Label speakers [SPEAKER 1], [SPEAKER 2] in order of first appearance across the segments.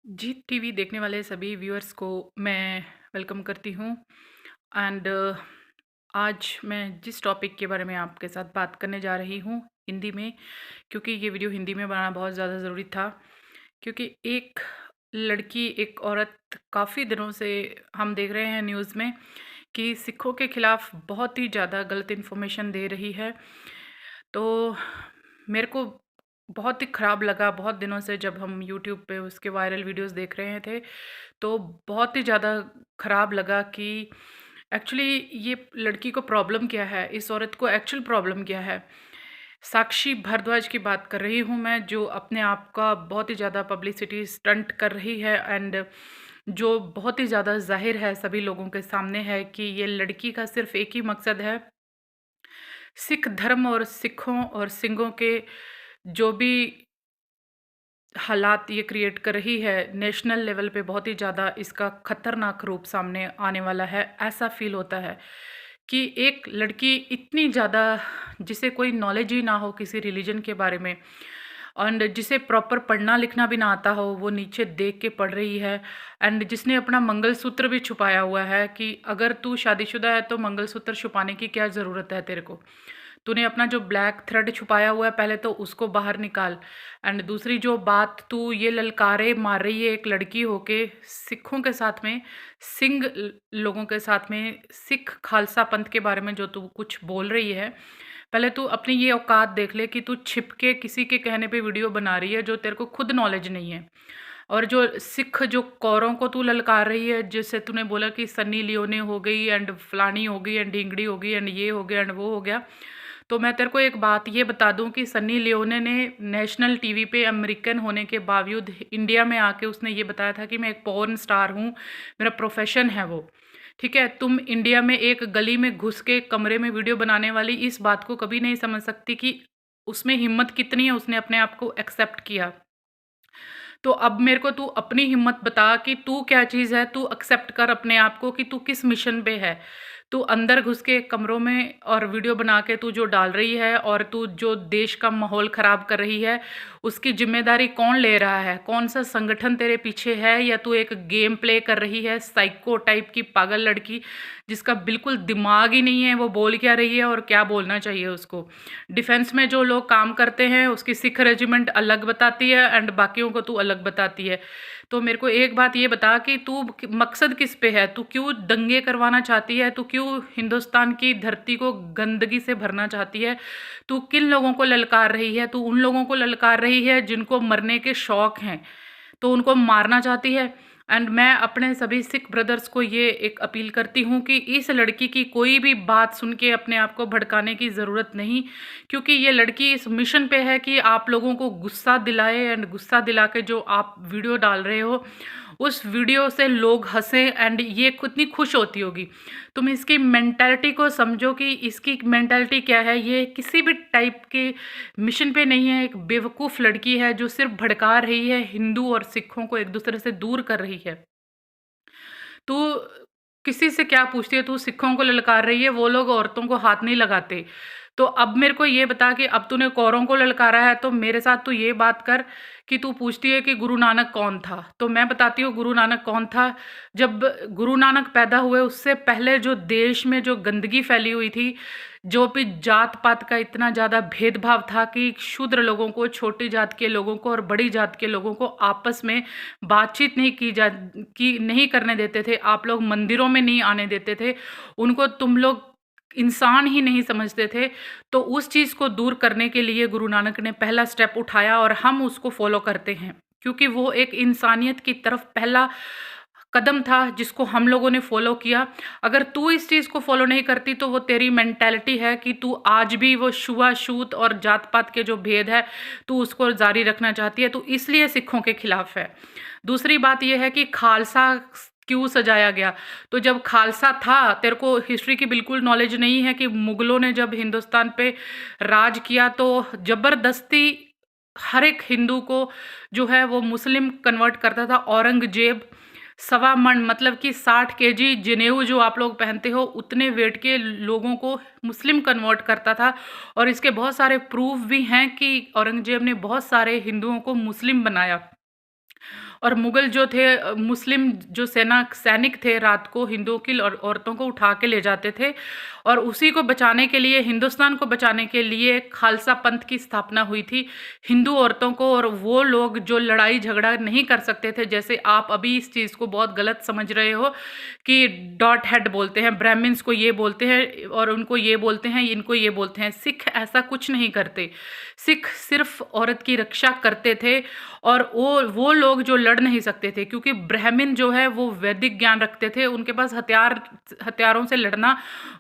[SPEAKER 1] जी TV देखने वाले सभी व्यूअर्स को मैं वेलकम करती हूँ एंड आज मैं जिस टॉपिक के बारे में आपके साथ बात करने जा रही हूँ हिंदी में, क्योंकि ये वीडियो हिंदी में बनाना बहुत ज़्यादा ज़रूरी था। क्योंकि एक लड़की, एक औरत काफ़ी दिनों से हम देख रहे हैं न्यूज़ में कि सिखों के खिलाफ बहुत ही ज़्यादा गलत इन्फॉर्मेशन दे रही है। तो मेरे को बहुत ही ख़राब लगा, बहुत दिनों से जब हम यूट्यूब पे उसके वायरल वीडियोस देख रहे थे, तो बहुत ही ज़्यादा ख़राब लगा कि एक्चुअली ये लड़की को प्रॉब्लम क्या है, इस औरत को एक्चुअल प्रॉब्लम क्या है। साक्षी भारद्वाज की बात कर रही हूँ मैं, जो अपने आप का बहुत ही ज़्यादा पब्लिसिटी स्टंट कर रही है एंड जो बहुत ही ज़्यादा ज़ाहिर है सभी लोगों के सामने है कि ये लड़की का सिर्फ़ एक ही मकसद है, सिख धर्म और सिखों और सिंघों के जो भी हालात ये क्रिएट कर रही है नेशनल लेवल पे, बहुत ही ज़्यादा इसका खतरनाक रूप सामने आने वाला है। ऐसा फील होता है कि एक लड़की इतनी ज़्यादा, जिसे कोई नॉलेज ही ना हो किसी रिलीजन के बारे में एंड जिसे प्रॉपर पढ़ना लिखना भी ना आता हो, वो नीचे देख के पढ़ रही है एंड जिसने अपना मंगलसूत्र भी छुपाया हुआ है कि अगर तू शादीशुदा है तो मंगलसूत्र छुपाने की क्या ज़रूरत है तेरे को। तूने अपना जो ब्लैक थ्रेड छुपाया हुआ है पहले तो उसको बाहर निकाल। एंड दूसरी जो बात तू ये ललकारे मार रही है एक लड़की होके सिखों के साथ में, लोगों के साथ में, सिख खालसा पंथ के बारे में जो तू कुछ बोल रही है, पहले तू अपनी ये औकात देख ले कि तू छिप के किसी के कहने पे वीडियो बना रही है जो तेरे को खुद नॉलेज नहीं है। और जो सिख जो कौरों को तू ललकार रही है, जैसे तूने बोला कि सन्नी लियोनी हो गई एंड फलानी हो गई एंड ढींगड़ी हो गई एंड ये हो गया एंड वो हो गया, तो मैं तेरे को एक बात ये बता दूं कि सन्नी लियोने ने नेशनल टीवी पे अमेरिकन होने के बावजूद इंडिया में आके उसने ये बताया था कि मैं एक पॉर्न स्टार हूँ, मेरा प्रोफेशन है वो। ठीक है, तुम इंडिया में एक गली में घुस के कमरे में वीडियो बनाने वाली इस बात को कभी नहीं समझ सकती कि उसमें हिम्मत कितनी है, उसने अपने आप को एक्सेप्ट किया। तो अब मेरे को तू अपनी हिम्मत बता कि तू क्या चीज़ है, तू एक्सेप्ट कर अपने आप को कि तू किस मिशन पे है। तू अंदर घुस के कमरों में और वीडियो बना के तू जो डाल रही है और तू जो देश का माहौल ख़राब कर रही है, उसकी ज़िम्मेदारी कौन ले रहा है? कौन-सा संगठन तेरे पीछे है, या तू एक गेम प्ले कर रही है साइको टाइप की पागल लड़की, जिसका बिल्कुल दिमाग ही नहीं है, वो बोल क्या रही है और क्या बोलना चाहिए उसको। डिफेंस में जो लोग काम करते हैं उसकी सिख रेजिमेंट अलग बताती है एंड बाकियों को तू अलग बताती है। तो मेरे को एक बात ये बता कि तू मकसद किस पे है, तू क्यों दंगे करवाना चाहती है, तू क्यों हिंदुस्तान की धरती को गंदगी से भरना चाहती है, तू किन लोगों को ललकार रही है? तू उन लोगों को ललकार रही है जिनको मरने के शौक हैं, तो उनको मारना चाहती है। एंड मैं अपने सभी सिख ब्रदर्स को ये एक अपील करती हूँ कि इस लड़की की कोई भी बात सुन के अपने आप को भड़काने की ज़रूरत नहीं, क्योंकि ये लड़की इस मिशन पे है कि आप लोगों को गुस्सा दिलाए एंड गुस्सा दिला के जो आप वीडियो डाल रहे हो उस वीडियो से लोग हंसें एंड ये कितनी खुश होती होगी। तुम इसकी मेंटालिटी को समझो कि इसकी मेंटालिटी क्या है। ये किसी भी टाइप के मिशन पे नहीं है, एक बेवकूफ़ लड़की है जो सिर्फ भड़का रही है, हिंदू और सिखों को एक दूसरे से दूर कर रही है। तू किसी से क्या पूछती है, तू सिखों को ललकार रही है, वो लोग औरतों को हाथ नहीं लगाते। तो अब मेरे को ये बता कि अब तूने कौरों को ललकारा है तो मेरे साथ तू ये बात कर कि तू पूछती है कि गुरु नानक कौन था, तो मैं बताती हूँ गुरु नानक कौन था। जब गुरु नानक पैदा हुए उससे पहले जो देश में जो गंदगी फैली हुई थी, जो भी जात पात का इतना ज़्यादा भेदभाव था कि शूद्र लोगों को, छोटी जात के लोगों को और बड़ी जात के लोगों को आपस में बातचीत नहीं करने देते थे, आप लोग मंदिरों में नहीं आने देते थे, उनको तुम लोग इंसान ही नहीं समझते थे। तो उस चीज़ को दूर करने के लिए गुरु नानक ने पहला स्टेप उठाया और हम उसको फॉलो करते हैं, क्योंकि वो एक इंसानियत की तरफ पहला कदम था जिसको हम लोगों ने फॉलो किया। अगर तू इस चीज़ को फॉलो नहीं करती तो वो तेरी मेंटालिटी है कि तू आज भी वो छुआछूत और जात पात के जो भेद है तू उसको जारी रखना चाहती है, तो इसलिए सिखों के खिलाफ है। दूसरी बात यह है कि खालसा क्यों सजाया गया, तो जब खालसा था, तेरे को हिस्ट्री की बिल्कुल नॉलेज नहीं है कि मुगलों ने जब हिंदुस्तान पे राज किया तो ज़बरदस्ती हर एक हिंदू को जो है वो मुस्लिम कन्वर्ट करता था। औरंगजेब सवा मन मतलब कि 60 केजी जनेऊ जो आप लोग पहनते हो उतने वेट के लोगों को मुस्लिम कन्वर्ट करता था, और इसके बहुत सारे प्रूफ भी हैं कि औरंगजेब ने बहुत सारे हिंदुओं को मुस्लिम बनाया। और मुगल जो थे मुस्लिम जो सैनिक थे रात को हिंदुओं की और औरतों को उठा के ले जाते थे, और उसी को बचाने के लिए, हिंदुस्तान को बचाने के लिए खालसा पंथ की स्थापना हुई थी हिंदू औरतों को। और वो लोग जो लड़ाई झगड़ा नहीं कर सकते थे, जैसे आप अभी इस चीज़ को बहुत गलत समझ रहे हो कि डॉट हेड बोलते हैं, ब्राह्मण्स को ये बोलते हैं और उनको ये बोलते हैं, इनको ये बोलते हैं। सिख ऐसा कुछ नहीं करते। सिख सिर्फ औरत की रक्षा करते थे, और वो लोग जो लड़ नहीं सकते थे, क्योंकि ब्राह्मण जो है वो वैदिक ज्ञान रखते थे, उनके पास हथियारों से लड़ना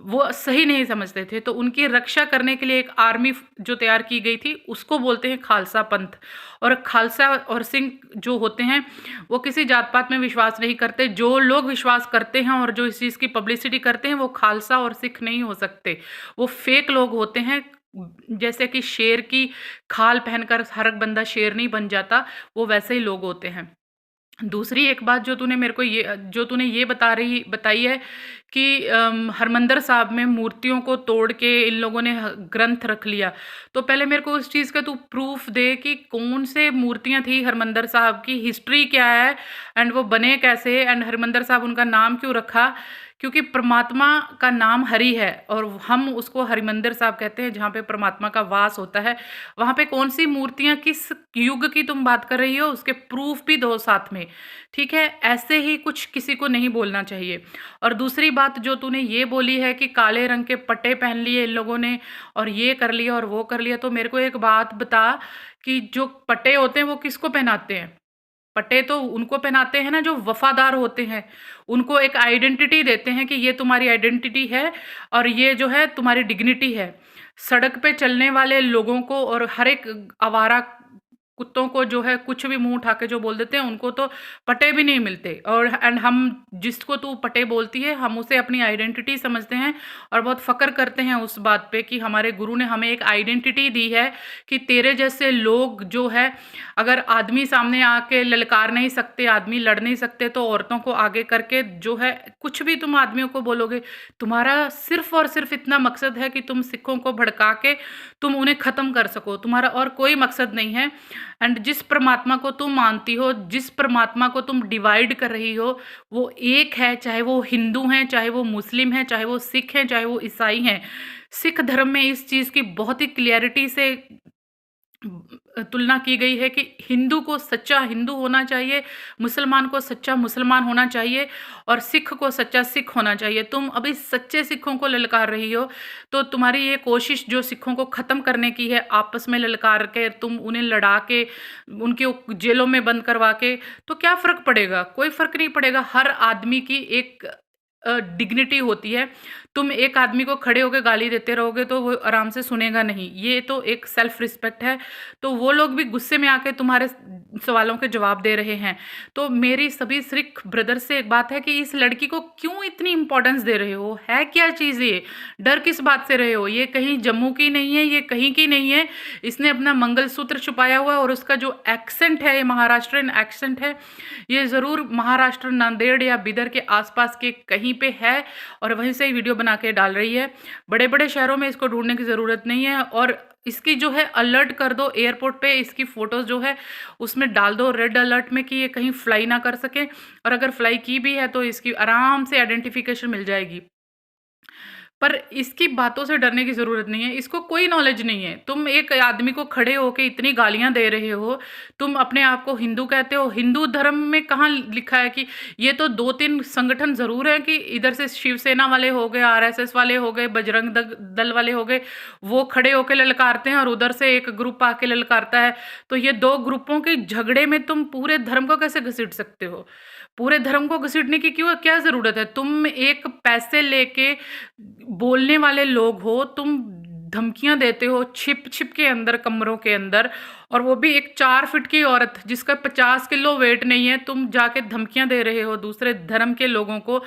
[SPEAKER 1] वो सही नहीं समझते थे। तो उनकी रक्षा करने के लिए एक आर्मी जो तैयार की गई थी, उसको बोलते हैं खालसा पंथ। और खालसा और सिंह जो होते हैं वो किसी जात पात में विश्वास नहीं करते। जो लोग विश्वास करते हैं और जो इस चीज़ की पब्लिसिटी करते हैं, वो खालसा और सिख नहीं हो सकते, वो फेक लोग होते हैं। जैसे कि शेर की खाल पहनकर हर एक बंदा शेर नहीं बन जाता, वो वैसे ही लोग होते हैं। दूसरी एक बात जो तूने मेरे को ये बताई है कि हरमंदिर साहब में मूर्तियों को तोड़ के इन लोगों ने ग्रंथ रख लिया। तो पहले मेरे को उस चीज़ का तू प्रूफ दे कि कौन से मूर्तियां थी हरमंदिर साहब की, हिस्ट्री क्या है, एंड वो बने कैसे, एंड हरमंदिर साहब उनका नाम क्यों रखा। क्योंकि परमात्मा का नाम हरि है और हम उसको हरिमंदिर साहब कहते हैं, जहाँ पे परमात्मा का वास होता है। वहाँ पे कौन सी मूर्तियाँ, किस युग की तुम बात कर रही हो, उसके प्रूफ भी दो साथ में, ठीक है। ऐसे ही कुछ किसी को नहीं बोलना चाहिए। और दूसरी बात जो तूने ये बोली है कि काले रंग के पट्टे पहन लिए इन लोगों ने और ये कर लिया और वो कर लिया, तो मेरे को एक बात बता कि जो पट्टे होते हैं वो किसको पहनाते हैं? पट्टे तो उनको पहनाते हैं ना जो वफादार होते हैं, उनको एक आइडेंटिटी देते हैं कि ये तुम्हारी आइडेंटिटी है और ये जो है तुम्हारी डिग्निटी है। सड़क पे चलने वाले लोगों को और हर एक आवारा कुत्तों को जो है कुछ भी मुंह उठा के जो बोल देते हैं, उनको तो पटे भी नहीं मिलते। और एंड हम जिसको तू पटे बोलती है, हम उसे अपनी आइडेंटिटी समझते हैं और बहुत फ़क्र करते हैं उस बात पे कि हमारे गुरु ने हमें एक आइडेंटिटी दी है कि तेरे जैसे लोग जो है, अगर आदमी सामने आके ललकार नहीं सकते, आदमी लड़ नहीं सकते, तो औरतों को आगे करके जो है कुछ भी तुम आदमियों को बोलोगे। तुम्हारा सिर्फ और सिर्फ इतना मकसद है कि तुम सिखों को भड़का के तुम उन्हें ख़त्म कर सको, तुम्हारा और कोई मकसद नहीं है। एंड जिस परमात्मा को तुम मानती हो, जिस परमात्मा को तुम डिवाइड कर रही हो, वो एक है, चाहे वो हिंदू हैं, चाहे वो मुस्लिम हैं, चाहे वो सिख हैं, चाहे वो ईसाई हैं। सिख धर्म में इस चीज़ की बहुत ही क्लियरिटी से तुलना की गई है कि हिंदू को सच्चा हिंदू होना चाहिए, मुसलमान को सच्चा मुसलमान होना चाहिए और सिख को सच्चा सिख होना चाहिए। तुम अभी सच्चे सिखों को ललकार रही हो, तो तुम्हारी ये कोशिश जो सिखों को ख़त्म करने की है, आपस में ललकार के तुम उन्हें लड़ा के उनके जेलों में बंद करवा के, तो क्या फ़र्क पड़ेगा? कोई फ़र्क नहीं पड़ेगा। हर आदमी की एक डिग्निटी होती है। तुम एक आदमी को खड़े होकर गाली देते रहोगे तो वो आराम से सुनेगा नहीं। ये तो एक सेल्फ रिस्पेक्ट है। तो वो लोग भी गुस्से में आके तुम्हारे सवालों के जवाब दे रहे हैं। तो मेरी सभी सिख ब्रदर से एक बात है कि इस लड़की को क्यों इतनी इंपॉर्टेंस दे रहे हो? है क्या चीज़ ये? डर किस बात से रहे हो? ये कहीं जम्मू की नहीं है, ये कहीं की नहीं है। इसने अपना मंगलसूत्र छुपाया हुआ है और उसका जो एक्सेंट है, ये महाराष्ट्रियन एक्सेंट है, ये ज़रूर महाराष्ट्र, नांदेड़ या बिदर के आसपास के कहीं पे है और वहीं से ही वीडियो बना के डाल रही है। बड़े बड़े शहरों में इसको ढूंढने की ज़रूरत नहीं है। और इसकी जो है अलर्ट कर दो एयरपोर्ट पे, इसकी फ़ोटोज़ जो है उसमें डाल दो रेड अलर्ट में कि ये कहीं फ्लाई ना कर सके। और अगर फ्लाई की भी है तो इसकी आराम से आइडेंटिफिकेशन मिल जाएगी। पर इसकी बातों से डरने की ज़रूरत नहीं है। इसको कोई नॉलेज नहीं है। तुम एक आदमी को खड़े होके इतनी गालियाँ दे रहे हो, तुम अपने आप को हिंदू कहते हो। हिंदू धर्म में कहाँ लिखा है कि ये तो 2-3 संगठन ज़रूर हैं कि इधर से शिवसेना वाले हो गए, आरएसएस वाले हो गए, बजरंग दल वाले हो गए, वो खड़े होके ललकारते हैं और उधर से एक ग्रुप आके ललकारता है। तो ये 2 ग्रुपों के झगड़े में तुम पूरे धर्म को कैसे घसीट सकते हो? पूरे धर्म को घसीटने की क्या ज़रूरत है? तुम एक पैसे लेके बोलने वाले लोग हो, तुम धमकियां देते हो छिप छिप के अंदर, कमरों के अंदर, और वो भी एक 4 फीट की औरत जिसका 50 किलो वेट नहीं है। तुम जाके धमकियां दे रहे हो दूसरे धर्म के लोगों को,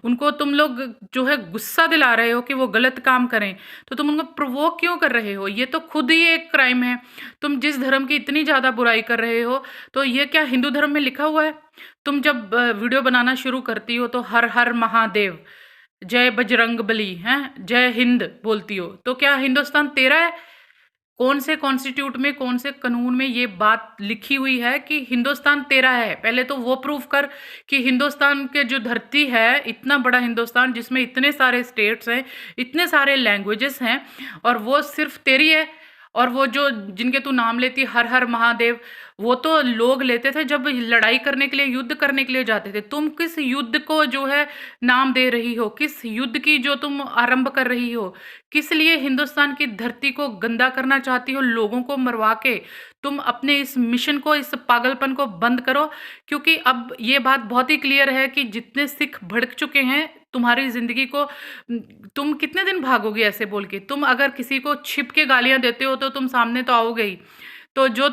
[SPEAKER 1] उनको तुम लोग जो है गुस्सा दिला रहे हो कि वो गलत काम करें, तो तुम उनको प्रोवोक क्यों कर रहे हो? ये तो खुद ही एक क्राइम है। तुम जिस धर्म की इतनी ज़्यादा बुराई कर रहे हो, तो ये क्या हिंदू धर्म में लिखा हुआ है? तुम जब वीडियो बनाना शुरू करती हो तो हर हर महादेव, जय बजरंग बली हैं, जय हिंद बोलती हो, तो क्या हिंदुस्तान तेरा है? कौन से कॉन्स्टिट्यूट में, कौन से कानून में ये बात लिखी हुई है कि हिंदुस्तान तेरा है? पहले तो वो प्रूफ कर कि हिंदुस्तान के जो धरती है, इतना बड़ा हिंदुस्तान जिसमें इतने सारे स्टेट्स हैं, इतने सारे लैंग्वेजेस हैं, और वो सिर्फ तेरी है। और वो जो जिनके तू नाम लेती, हर हर महादेव, वो तो लोग लेते थे जब लड़ाई करने के लिए, युद्ध करने के लिए जाते थे। तुम किस युद्ध को जो है नाम दे रही हो? किस युद्ध की जो तुम आरंभ कर रही हो? किस लिए हिंदुस्तान की धरती को गंदा करना चाहती हो, लोगों को मरवा के? तुम अपने इस मिशन को, इस पागलपन को बंद करो, क्योंकि अब ये बात बहुत ही क्लियर है कि जितने सिख भड़क चुके हैं तुम्हारी जिंदगी को, तुम कितने दिन भागोगे ऐसे बोल के? तुम अगर किसी को छिप के गालियां देते हो तो तुम सामने तो आओगे ही। तो जो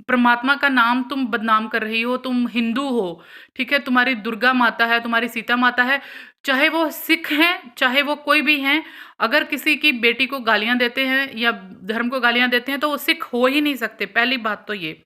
[SPEAKER 1] परमात्मा का नाम तुम बदनाम कर रही हो, तुम हिंदू हो, ठीक है, तुम्हारी दुर्गा माता है, तुम्हारी सीता माता है, चाहे वो सिख हैं, चाहे वो कोई भी हैं, अगर किसी की बेटी को गालियां देते हैं या धर्म को गालियां देते हैं तो वो सिख हो ही नहीं सकते। पहली बात तो ये,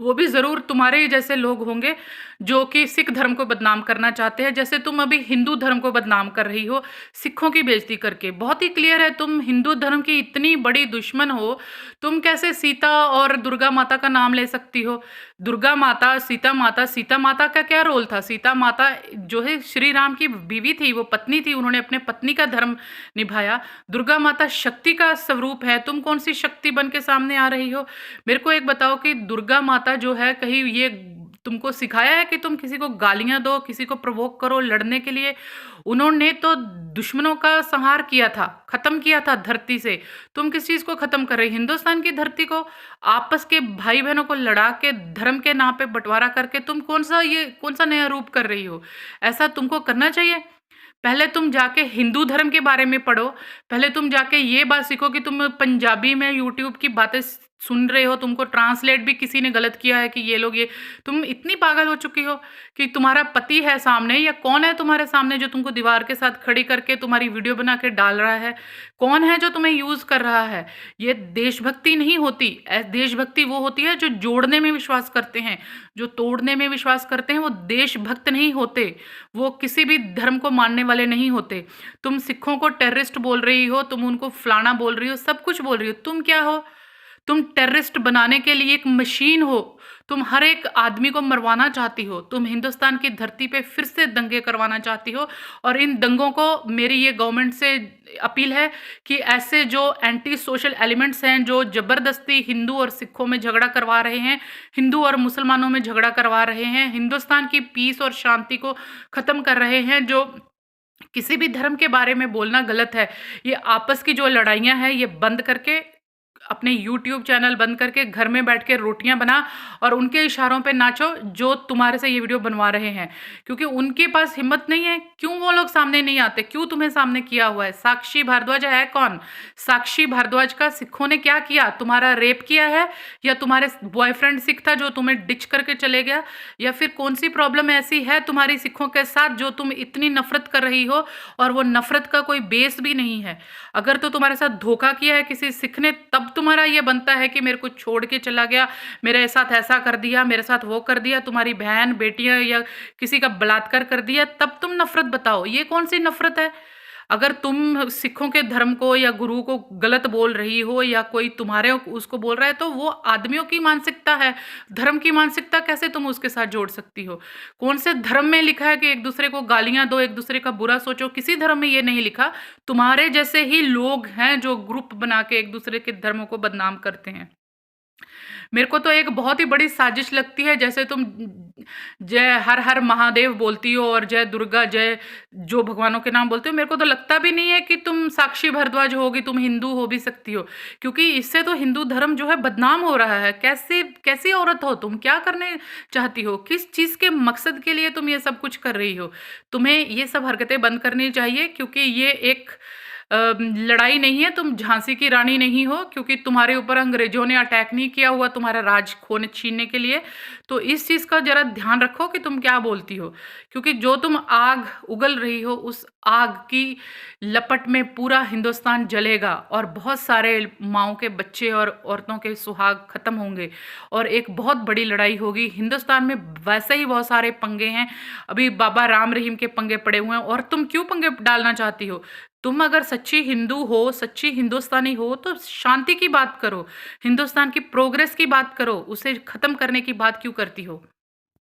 [SPEAKER 1] वो भी ज़रूर तुम्हारे ही जैसे लोग होंगे जो कि सिख धर्म को बदनाम करना चाहते हैं, जैसे तुम अभी हिंदू धर्म को बदनाम कर रही हो सिखों की बेइज्जती करके। बहुत ही क्लियर है, तुम हिंदू धर्म की इतनी बड़ी दुश्मन हो, तुम कैसे सीता और दुर्गा माता का नाम ले सकती हो? दुर्गा माता, सीता माता, सीता माता का क्या रोल था? सीता माता जो है श्री राम की बीवी थी, वो पत्नी थी, उन्होंने अपने पत्नी का धर्म निभाया। दुर्गा माता शक्ति का स्वरूप है, तुम कौन सी शक्ति बन के सामने आ रही हो? मेरे को एक बताओ कि दुर्गा माता जो है, कहीं ये तुमको सिखाया है कि तुम किसी को गालियां दो, किसी को प्रवोक करो लड़ने के लिए? उन्होंने तो दुश्मनों का संहार किया था, खत्म किया था धरती से। तुम किस चीज को खत्म कर रही? हिंदुस्तान की धरती को, आपस के भाई बहनों को लड़ा के, धर्म के नाम पे बंटवारा करके तुम कौन सा नया रूप कर रही हो? ऐसा तुमको करना चाहिए? पहले तुम जाके हिंदू धर्म के बारे में पढ़ो। पहले तुम जाके ये बात सीखो कि तुम पंजाबी में यूट्यूब की बातें सुन रहे हो, तुमको ट्रांसलेट भी किसी ने गलत किया है कि ये लोग ये, तुम इतनी पागल हो चुकी हो कि तुम्हारा पति है सामने, या कौन है तुम्हारे सामने जो तुमको दीवार के साथ खड़ी करके तुम्हारी वीडियो बना के डाल रहा है? कौन है जो तुम्हें यूज कर रहा है? ये देशभक्ति नहीं होती। देशभक्ति वो होती है जो जोड़ने में विश्वास करते हैं। जो तोड़ने में विश्वास करते हैं वो देशभक्त नहीं होते, वो किसी भी धर्म को मानने वाले नहीं होते। तुम सिखों को टेररिस्ट बोल रही हो, तुम उनको फलाना बोल रही हो, सब कुछ बोल रही हो। तुम क्या हो? तुम टेररिस्ट बनाने के लिए एक मशीन हो। तुम हर एक आदमी को मरवाना चाहती हो। तुम हिंदुस्तान की धरती पे फिर से दंगे करवाना चाहती हो। और इन दंगों को मेरी ये गवर्नमेंट से अपील है कि ऐसे जो एंटी सोशल एलिमेंट्स हैं, जो ज़बरदस्ती हिंदू और सिखों में झगड़ा करवा रहे हैं, हिंदू और मुसलमानों में झगड़ा करवा रहे हैं, हिंदुस्तान की पीस और शांति को ख़त्म कर रहे हैं, जो किसी भी धर्म के बारे में बोलना गलत है, ये आपस की जो लड़ाइयाँ हैं ये बंद करके, अपने YouTube चैनल बंद करके घर में बैठ के रोटियां बना और उनके इशारों पे नाचो जो तुम्हारे से ये वीडियो बनवा रहे हैं। क्योंकि उनके पास हिम्मत नहीं है। क्यों वो लोग सामने नहीं आते? क्यों तुम्हें सामने किया हुआ है? साक्षी भारद्वाज है कौन? साक्षी भारद्वाज का सिखों ने क्या किया? तुम्हारा रेप किया है, या तुम्हारे बॉयफ्रेंड सिख था जो तुम्हें डिच करके चले गया, या फिर कौन सी प्रॉब्लम ऐसी है तुम्हारी सिखों के साथ जो तुम इतनी नफरत कर रही हो? और वो नफरत का कोई बेस भी नहीं है। अगर तो तुम्हारे साथ धोखा किया है किसी सिख ने, तब तुम्हारा ये बनता है कि मेरे को छोड़ के चला गया, मेरे साथ ऐसा कर दिया, मेरे साथ वो कर दिया, तुम्हारी बहन बेटियां या किसी का बलात्कार कर दिया, तब तुम नफरत बताओ। ये कौन सी नफरत है? अगर तुम सिखों के धर्म को या गुरु को गलत बोल रही हो, या कोई तुम्हारे उसको बोल रहा है, तो वो आदमियों की मानसिकता है। धर्म की मानसिकता कैसे तुम उसके साथ जोड़ सकती हो? कौन से धर्म में लिखा है कि एक दूसरे को गालियां दो, एक दूसरे का बुरा सोचो? किसी धर्म में ये नहीं लिखा। तुम्हारे जैसे ही लोग हैं जो ग्रुप बना के एक दूसरे के धर्मों को बदनाम करते हैं। मेरे को तो एक बहुत ही बड़ी साजिश लगती है, जैसे तुम जय हर हर महादेव बोलती हो और जय दुर्गा, जय जो भगवानों के नाम बोलते हो। मेरे को तो लगता भी नहीं है कि तुम साक्षी भारद्वाज होगी, तुम हिंदू हो भी सकती हो, क्योंकि इससे तो हिंदू धर्म जो है बदनाम हो रहा है। कैसी औरत हो तुम? क्या करने चाहती हो? किस चीज़ के मकसद के लिए तुम ये सब कुछ कर रही हो? तुम्हें ये सब हरकतें बंद करनी चाहिए, क्योंकि ये एक लड़ाई नहीं है। तुम झांसी की रानी नहीं हो, क्योंकि तुम्हारे ऊपर अंग्रेजों ने अटैक नहीं किया हुआ तुम्हारा राज खोने छीनने के लिए। तो इस चीज़ का जरा ध्यान रखो कि तुम क्या बोलती हो, क्योंकि जो तुम आग उगल रही हो, उस आग की लपट में पूरा हिंदुस्तान जलेगा और बहुत सारे माँओं के बच्चे और औरतों के सुहाग खत्म होंगे और एक बहुत बड़ी लड़ाई होगी। हिंदुस्तान में वैसे ही बहुत सारे पंगे हैं, अभी बाबा राम रहीम के पंगे पड़े हुए हैं, और तुम क्यों पंगे डालना चाहती हो? तुम अगर सच्ची हिंदू हो, सच्ची हिंदुस्तानी हो, तो शांति की बात करो, हिंदुस्तान की प्रोग्रेस की बात करो, उसे ख़त्म करने की बात क्यों करती हो?